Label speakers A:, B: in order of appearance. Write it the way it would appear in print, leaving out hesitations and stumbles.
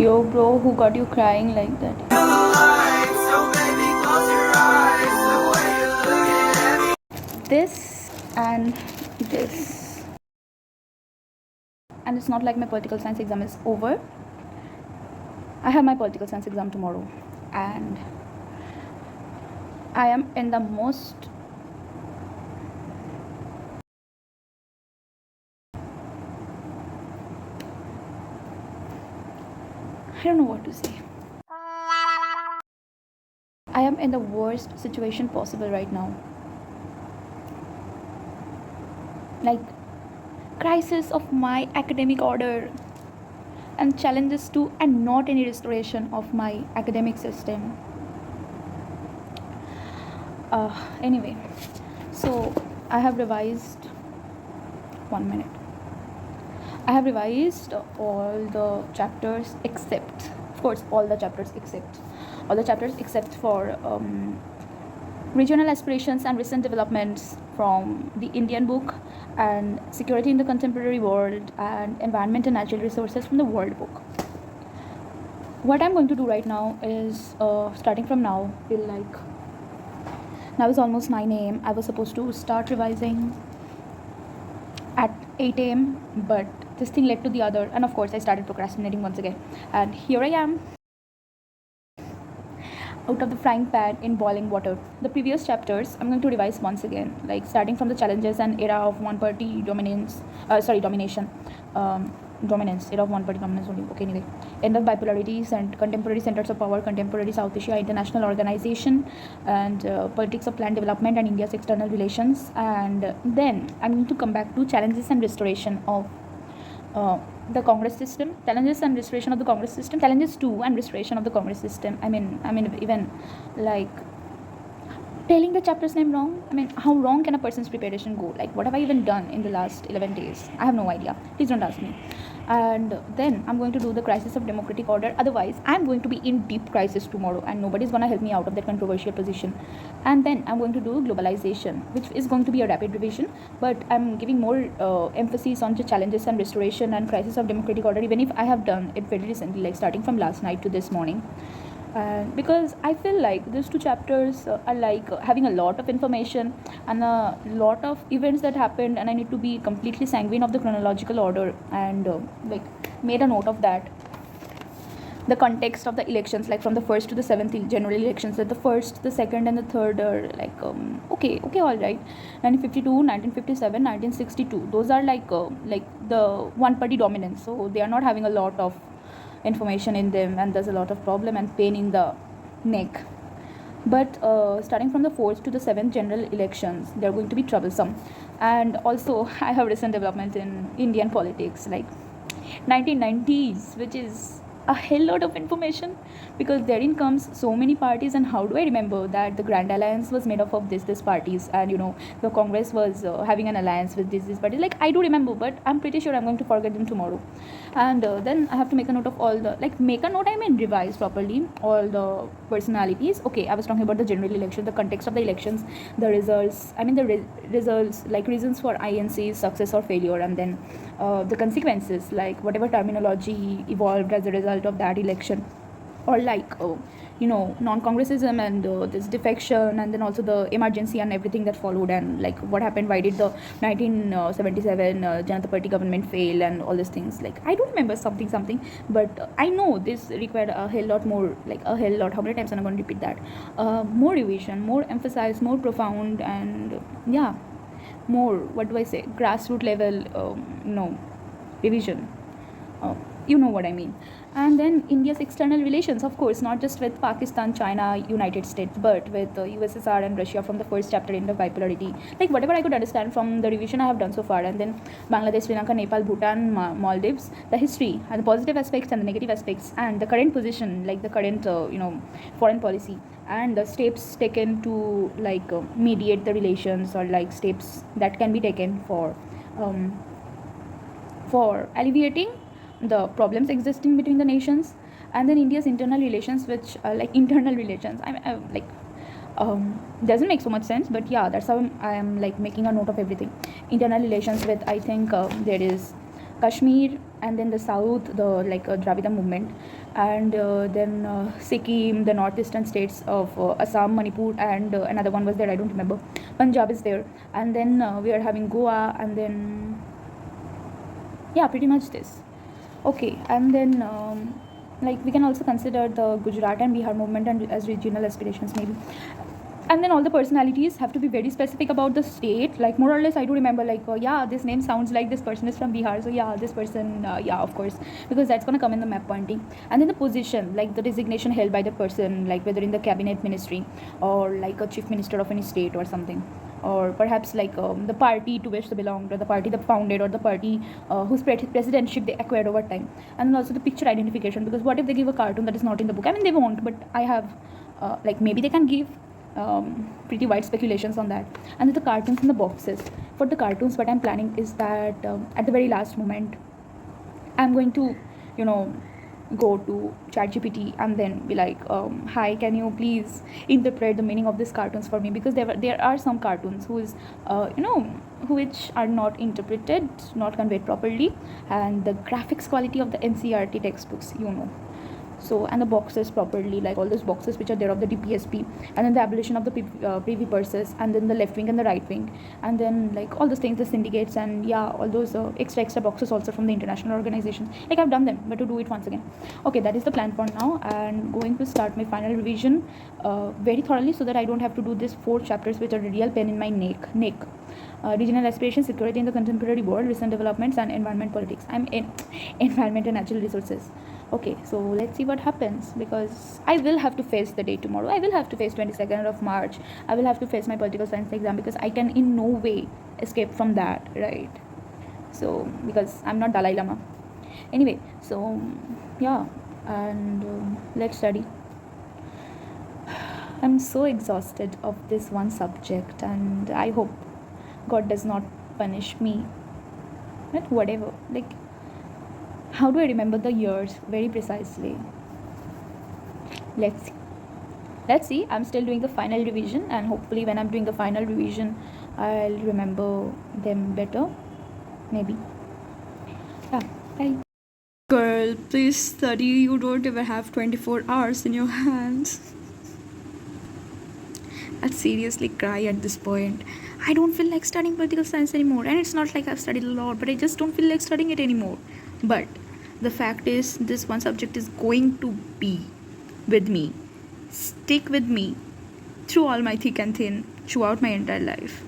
A: Yo, bro, who got you crying like that? This and this. And it's not like my political science exam is over. I have my political science exam tomorrow. And I am in the most I don't know what to say. I am in the worst situation possible right now. Like, crisis of my academic order and challenges to and not any restoration of my academic system. Anyway, so I have revised 1 minute. I have revised all the chapters except, of course, all the chapters except for regional aspirations and recent developments from the Indian book, and security in the contemporary world, and environment and natural resources from the world book. What I'm going to do right now is starting from now till now is almost 9 a.m. I was supposed to start revising at 8 a.m. but this thing led to the other, and of course I started procrastinating once again, and here I am out of the frying pan in boiling water. The previous chapters I'm going to revise once again, like starting from the challenges and era of one party dominance, era of one party dominance only. Okay, anyway, end of bipolarity and contemporary centers of power, contemporary South Asia, international organization, and politics of planned development and India's external relations. And then I'm going to come back to challenges and restoration of the Congress system, challenges and restoration of the Congress system, challenges to and restoration of the Congress system. I mean, even like telling the chapter's name wrong. I mean, how wrong can a person's preparation go? Like, what have I even done in the last 11 days? I have no idea. Please don't ask me. And then I'm going to do the crisis of democratic order. Otherwise, I'm going to be in deep crisis tomorrow, and nobody's going to help me out of that controversial position. And then I'm going to do globalization, which is going to be a rapid revision, but I'm giving more emphasis on the challenges and restoration and crisis of democratic order, even if I have done it very recently, like starting from last night to this morning. Because I feel like these two chapters are like having a lot of information and a lot of events that happened, and I need to be completely sanguine of the chronological order, and like made a note of that. The context of the elections, like from the 1st to the 7th general elections, that the 1st, the 2nd, and the 3rd are like okay, all right. 1952, 1957, 1962. Those are like the one party dominance, so they are not having a lot of information in them, and there's a lot of problem and pain in the neck. But starting from the 4th to the 7th general elections, they're going to be troublesome. And also I have recent developments in Indian politics, like 1990s, which is a hell lot of information, because therein comes so many parties. And how do I remember that the Grand Alliance was made up of this parties, and the Congress was having an alliance with this parties. Like, I do remember, but I'm pretty sure I'm going to forget them tomorrow. And then I have to make a note of all the, revise properly all the personalities. Okay, I was talking about the general election, the context of the elections, the results, results, like reasons for INC's success or failure, and then the consequences, like whatever terminology evolved as a result of that election, or like non-congressism and this defection, and then also the emergency and everything that followed, and like what happened, why did the 1977 Janata Party government fail, and all these things. Like, I don't remember something, but I know this required a hell lot more, like a hell lot. How many times am I going to repeat that? More revision, more emphasis, more profound, and more, what do I say, grassroots level revision. You know what I mean. And then India's external relations, of course, not just with Pakistan, China, United States, but with USSR and Russia from the first chapter in the bipolarity. Like, whatever I could understand from the revision I have done so far. And then Bangladesh, Sri Lanka, Nepal, Bhutan, Maldives, the history and the positive aspects and the negative aspects, and the current position, like the current foreign policy, and the steps taken to mediate the relations, or like steps that can be taken for alleviating the problems existing between the nations. And then India's internal relations, which internal relations, doesn't make so much sense, but yeah, that's how I am making a note of everything. Internal relations with, I think there is Kashmir, and then the south, the like Dravida movement, and then Sikkim, the northeastern states of Assam, Manipur, and another one was there, I don't remember. Punjab is there, and then we are having Goa, and then yeah, pretty much this. Okay, and then like we can also consider the Gujarat and Bihar movement and as regional aspirations maybe. And then all the personalities have to be very specific about the state, like more or less I do remember, like yeah, this name sounds like this person is from Bihar, so yeah, this person, yeah, of course, because that's going to come in the map pointing. And then the position, like the designation held by the person, like whether in the cabinet ministry or like a chief minister of any state or something, or perhaps like the party to which they belonged, or the party that founded, or the party whose presidentship they acquired over time. And then also the picture identification, because what if they give a cartoon that is not in the book? I mean, they won't, but I have like maybe they can give pretty wide speculations on that. And then the cartoons in the boxes. For the cartoons, what I'm planning is that at the very last moment, I'm going to, you know, go to ChatGPT and then be like, hi, can you please interpret the meaning of these cartoons for me? Because there are some cartoons whose, which are not interpreted, not conveyed properly, and the graphics quality of the NCERT textbooks, so, and the boxes properly, like all those boxes which are there of the DPSP, and then the abolition of the privy purses, and then the left wing and the right wing, and then like all those things, the syndicates, and yeah, all those extra boxes also from the international organizations. Like I've done them, but to do it once again. Okay, that is the plan for now, and going to start my final revision very thoroughly, so that I don't have to do these 4 chapters which are a real pain in my neck. Regional aspirations, security in the contemporary world, recent developments, and environment politics. I'm in environment and natural resources. Okay, so let's see what happens, because I will have to face the day tomorrow. I will have to face 22nd of March. I will have to face my political science exam, because I can in no way escape from that, right? So, because I'm not Dalai Lama. Anyway, so yeah, and let's study. I'm so exhausted of this one subject, and I hope God does not punish me. But whatever, like, how do I remember the years very precisely? Let's see. I'm still doing the final revision, and hopefully when I'm doing the final revision, I'll remember them better. Maybe. Yeah, bye. Girl, please study. You don't even have 24 hours in your hands. I'd seriously cry at this point. I don't feel like studying political science anymore. And it's not like I've studied a lot, but I just don't feel like studying it anymore. But the fact is, this one subject is going to be with me, stick with me through all my thick and thin, throughout my entire life.